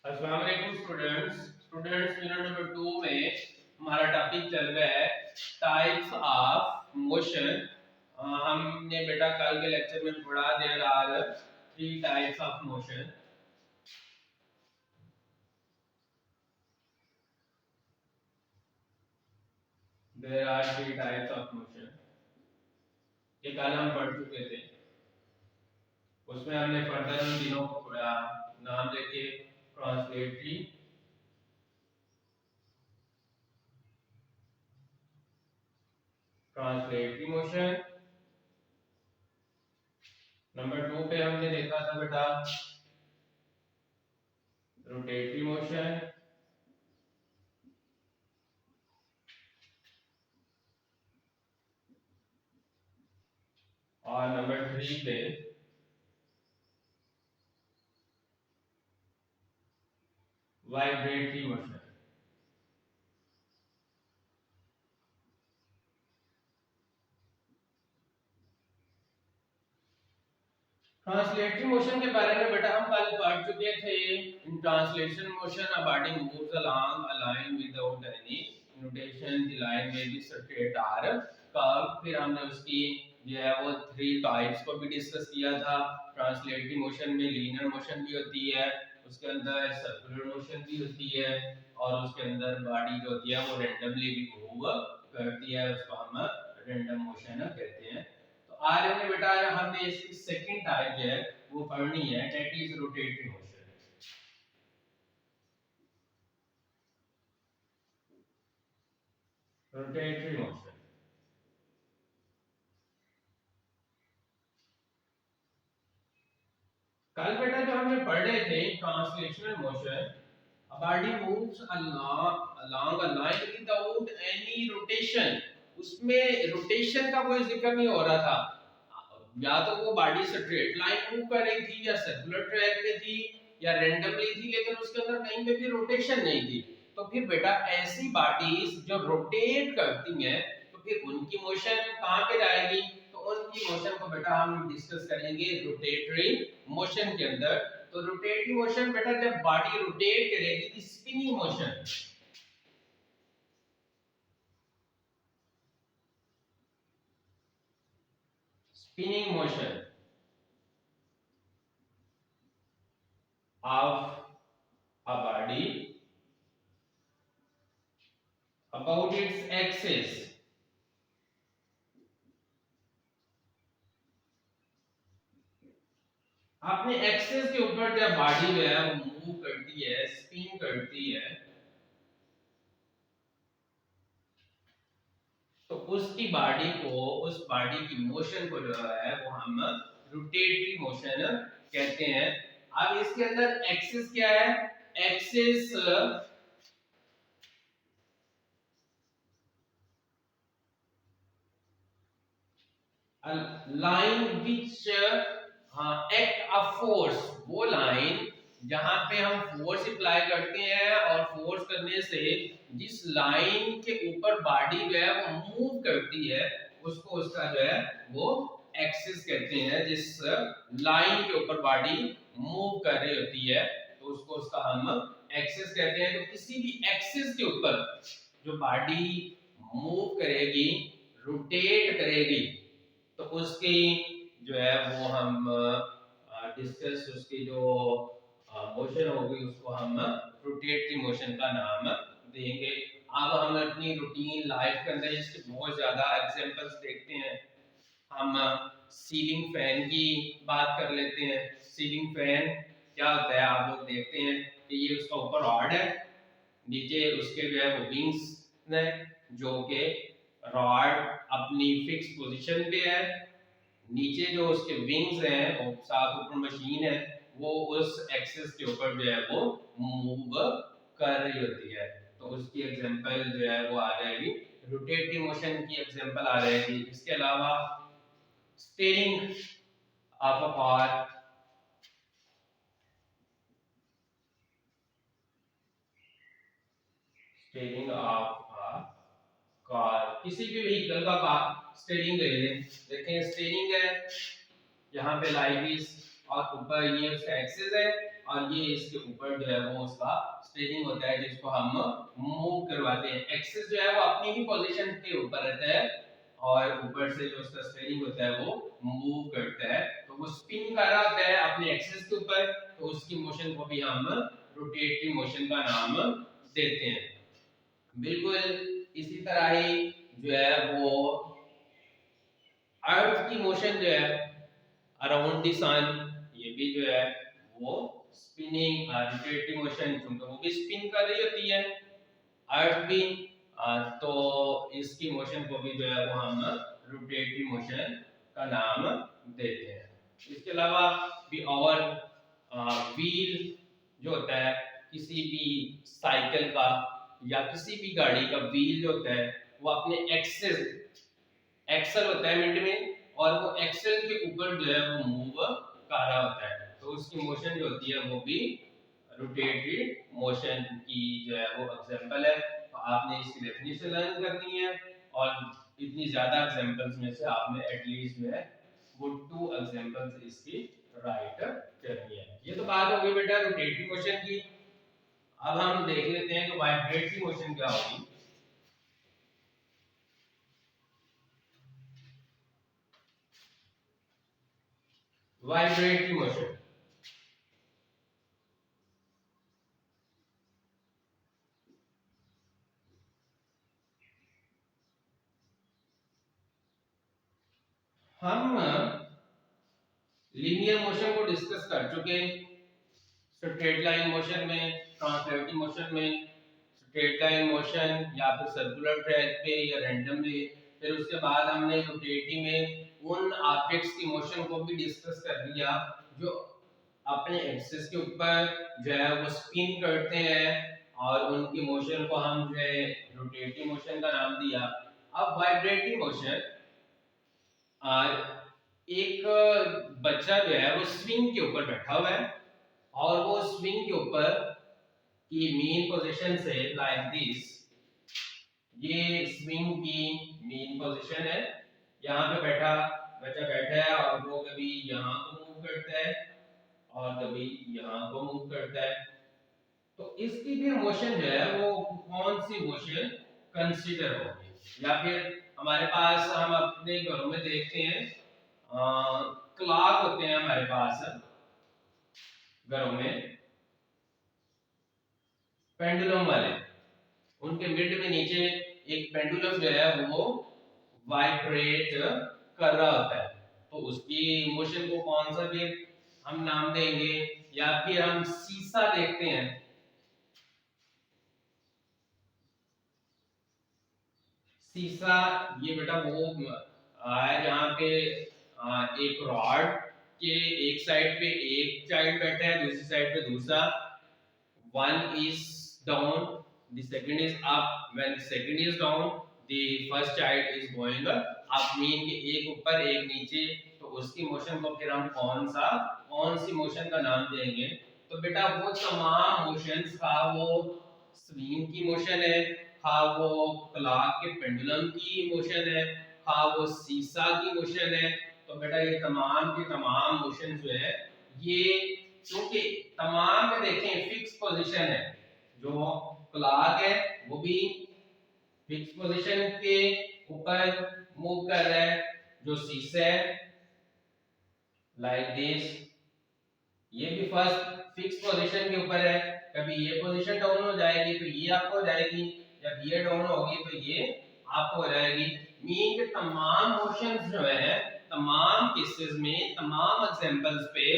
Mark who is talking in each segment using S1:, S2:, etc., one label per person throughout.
S1: अस्सलाम वालेकुम students unit number 2 में हमारा टॉपिक चल रहा है टाइप्स ऑफ मोशन। हमने बेटा कल के लेक्चर में पढ़ा there are three types of motion. There are three types of motion, ये कल हम पढ़ चुके थे। उसमें हमने फर्दर उन तीनों को पढ़ा, नाम देके ट्रांसलेटरी, मोशन। नंबर 2 पे हमने देखा था बेटा रोटेटरी मोशन, और नंबर 3 पे वाइब्रेटरी मोशन। ट्रांसलेटरी मोशन के बारे में बेटा हम कल पढ़ चुके थे। In translation motion a body moves along a line without any notation, the line में बी स्ट्रेट आर कर्व। फिर हमने उसकी जो है वो थ्री टाइप्स को भी डिस्कस किया था। ट्रांसलेटरी मोशन में लीनियर मोशन भी होती है, उसके अंदर सर्कुलर मोशन भी होती है, और उसके अंदर बॉडी जो होती है वो रैंडमली भी मूव करती है, उसको हम रैंडम मोशन कहते हैं। आज हमने बेटा हमने इसकी सेकंड टाइप जो है वो पढ़नी है, that is rotatory motion. Rotatory motion कल बेटा जो हमने पढ़ रहे थे translational motion, a body moves along a line without any rotation। उसमें रोटेशन का कोई जिक्र नहीं हो रहा था, या तो वो बॉडी स्ट्रेट लाइन मूव कर रही थी, या सर्कुलर ट्रैक पे थी, या रैंडमली थी, लेकिन उसके अंदर कहीं पे भी रोटेशन नहीं थी। तो फिर बेटा ऐसी बॉडीज जो रोटेट करती हैं, तो फिर उनकी मोशन कहां पे जाएगी? तो उनकी मोशन को बेटा हम डिस्कस करेंगे रोटेटरी मोशन के अंदर। तो रोटेटरी मोशन बेटा जब बॉडी रोटेट करेगी, spinning motion, spinning motion of a body about its axis अपने एक्सेस के ऊपर जब बॉडी जो है वो मूव करती है, स्पिन करती है, तो उसकी बॉडी को, उस बॉडी की मोशन को जो है वो हम रोटेटरी मोशन कहते हैं। अब इसके अंदर एक्सिस क्या है? Axis line which act a force, वो लाइन जहां पे हम फोर्स अप्लाई करते हैं, और फोर्स करने से जिस लाइन के ऊपर बॉडी जो है वो मूव करती है, उसको उसका जो है वो एक्सिस कहते हैं। जिस लाइन के ऊपर बॉडी मूव कर रही होती है, तो उसको उसका हम एक्सिस कहते हैं। तो किसी भी एक्सिस के ऊपर जो बॉडी मूव करेगी, रोटेट करेगी, तो उसकी जो है वो हम डिस्कस, उसकी जो मोशन होगी उसको हम रोटेटरी मोशन का नाम देंगे। अब हम अपनी रूटीन लाइफ के अंदर इसके बहुत ज्यादा एग्जांपल्स देखते हैं। हम सीलिंग फैन की बात कर लेते हैं। सीलिंग फैन क्या होता है? आप लोग देखते हैं कि ये उसका ऊपर रॉड है, नीचे उसके जो है वो विंग्स है, जो कि रॉड अपनी फिक्स पोजीशन पे है, नीचे जो उसके विंग्स हैं और साथ ऊपर मशीन है, वो उस एक्सिस के ऊपर जो है वो मूव कर रही होती है। तो उसकी एग्जांपल जो है वो आ जाएगी, रोटेटरी मोशन की एग्जांपल आ जाएगी। इसके अलावा steering of a car, steering of a car, किसी भी व्हीकल का स्टीयरिंग ले लें। देखें स्टीयरिंग है, यहाँ पे लाइट इज, और ऊपर ये उसका एक्सिस है, और ये इसके ऊपर जो है वो उसका स्टेयरिंग होता है जिसको हम मूव करवाते हैं। एक्सिस जो है वो अपनी ही पोजीशन के ऊपर रहता है और ऊपर से जो उसका स्टेयरिंग होता है वो मूव करता है, तो वो स्पिन कर रहा होता है अपने एक्सिस के ऊपर, तो उसकी मोशन को भी हम रोटेटरी मोशन का नाम देते हैं। बिल्कुल इसी तरह ही जो है वो अर्थ की मोशन जो है अराउंड द सन, ये भी जो है वो स्पिनिंग रोटेटरी मोशन, क्योंकि वो भी स्पिन कर रही होती है अर्थ भी, तो इसकी मोशन को भी जो है वो हम रोटेटरी मोशन का नाम देते हैं। इसके अलावा भी और व्हील जो होता है किसी भी साइकिल का या किसी भी गाड़ी का व्हील जो होता है वो अपने एक्सल होता है मिड में, और वो एक्सल के ऊपर जो है वो मूव कर रहा होता है, तो उसकी मोशन जो होती है वो भी रोटेटरी मोशन की जो है वो एग्जांपल है। तो आपने इसकी डेफिनेशन लर्न करनी है और इतनी ज्यादा एग्जांपल्स में से आपने एटलीस्ट जो है वो 2 एग्जांपल्स इसकी राइट करनी है। ये तो बात हो गई बेटा रोटेटरी मोशन की। अब हम देख लेते हैं कि वाइब्रेटरी मोशन क्या होगी। वाइब्रेटरी मोशन हम लीनियर मोशन को डिस्कस कर चुके हैं, स्ट्रेट लाइन मोशन में, ट्रांसलेटिंग मोशन में, स्ट्रेट लाइन मोशन या फिर सर्कुलर ट्रैक पे या रैंडमली, फिर उसके बाद हमने रोटेटिंग में उन ऑब्जेक्ट्स की मोशन को भी डिस्कस कर लिया जो अपने एक्सिस के ऊपर जो है वो स्पिन करते हैं और उनकी मोशन को हम जो है रोटेटिंग मोशन का नाम दिया। अब वाइब्रेटिंग मोशन, एक बच्चा जो है वो स्विंग के ऊपर बैठा हुआ है और वो स्विंग के ऊपर की मेन पोजीशन से लाइक दिस, ये स्विंग की मेन पोजीशन है, यहाँ पे बच्चा बैठा है और वो कभी यहाँ को मूव करता है और कभी यहाँ को मूव करता है, तो इसकी भी मोशन जो है वो कौन सी मोशन कंसीडर होगी। या फिर हमारे पास हम अपने घरों में देखते हैं क्लॉक होते हैं हमारे पास घरों में, पेंडुलम वाले, उनके मिड में नीचे एक पेंडुलम जो है वो वाइब्रेट कर रहा होता है, तो उसकी मोशन को कौन सा भी हम नाम देंगे। या फिर हम सीसा देखते हैं, सीसा ये बेटा वो है जहाँ पे एक रॉड के एक साइड पे एक चाइल्ड बैठा है, दूसरी साइड पे दूसरा, one is down, the second is up, when the second is down the first child is going up, mean के एक ऊपर एक नीचे, तो उसकी मोशन को फिर हम कौन सी मोशन का नाम देंगे। तो बेटा वो तमाम मोशंस का वो स्विंग की मोशन है, हाँ वो क्लॉक के पेंडुलम की मोशन है, हाँ वो सीसा की मोशन है, तो बेटा ये तमाम के तमाम मोशन जो है ये क्योंकि तमाम में देखें फिक्स पोजीशन है, जो क्लॉक है वो भी फिक्स पोजीशन के ऊपर मूव कर रहा है, जो शीशा है लाइक दिस ये भी फर्स्ट फिक्स पोजीशन के ऊपर है, कभी ये पोजीशन डाउन हो जाएगी तो ये अप हो जाएगी, जब ये डाउन होगी तो ये अप हो जाएगी। मीन के तमाम मोशंस जो है तमाम केसेस में तमाम एग्जांपल्स पे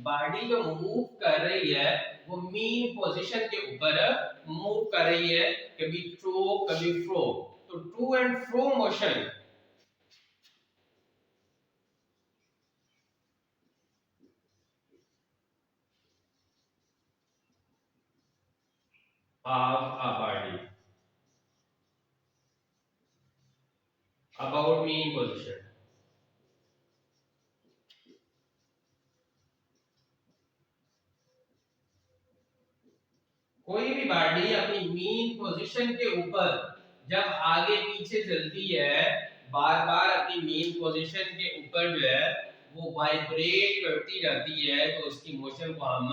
S1: बॉडी जो मूव कर रही है वो मीन पोजीशन के ऊपर मूव कर रही है, कभी टू कभी फ्रो, तो to and fro motion of a body about mean position। कोई भी बॉडी अपनी मीन पोजीशन के ऊपर जब आगे पीछे चलती है, बार बार अपनी मीन पोजीशन के ऊपर जो है वो वाइब्रेट करती जाती है, तो उसकी मोशन को हम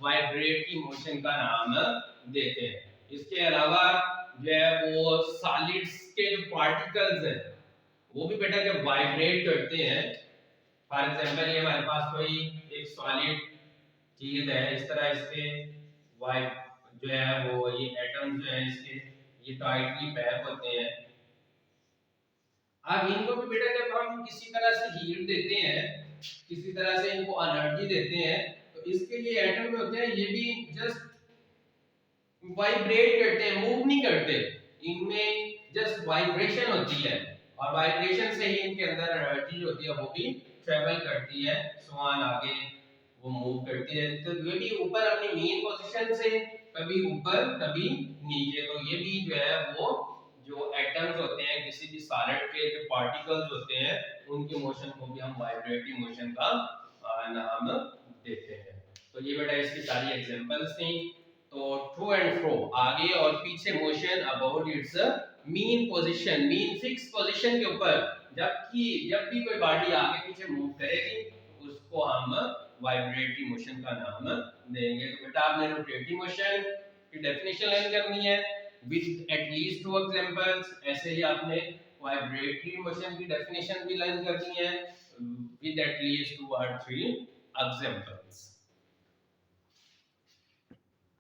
S1: वाइब्रेटरी मोशन का नाम देते हैं। इसके अलावा जो है वो सॉलिड्स के जो पार्टिकल्स हैं वो भी बेटा जब वाइब्रेट करते हैं, फॉर एग्जांपल ये हमारे पास कोई एक सॉलिड चीज है, इस तरह इसके वाइब जो है वो ये एटम्स जो है इसके ये टाइटली पैक होते हैं। अब इनको भी बेटा जब हम किसी तरह से हीट देते हैं, किसी तरह से इनको एनर्जी देते हैं, तो इसके ये एटम जो होते हैं ये भी जस्ट वाइब्रेट करते हैं, मूव नहीं करते, इनमें जस्ट वाइब्रेशन होती है और वाइब्रेशन से ही इनके अंदर एनर्जी जो होती है वो भी ट्रेवल करती है, स्वान आगे वो मूव करती है। तो ये भी ऊपर अपनी मेन पोजीशन से कभी ऊपर कभी नीचे, तो ये भी जो है वो जो एटम्स होते हैं किसी भी सॉलिड के जो पार्टिकल्स होते हैं उनके मोशन को भी हम वाइब्रेटरी मोशन का नाम देते हैं। तो ये बेटा इसकी सारी एग्जांपल्स थी। तो टू एंड फ्रो आगे और पीछे motion about it's mean position, mean fix position के ऊपर जब भी कोई बॉडी आगे पीछे मूव करेगी उसको हम वाइब्रेटरी मोशन का नाम देंगे। तो बेटा आपने रोटेटिंग मोशन की डेफिनेशन लर्न करनी है विद एटलीस्ट 2 एग्जांपल्स, ऐसे ही आपने वाइब्रेटरी मोशन की डेफिनेशन भी लर्न करनी है विद एटलीस्ट 2 or 3 एग्जांपल्स।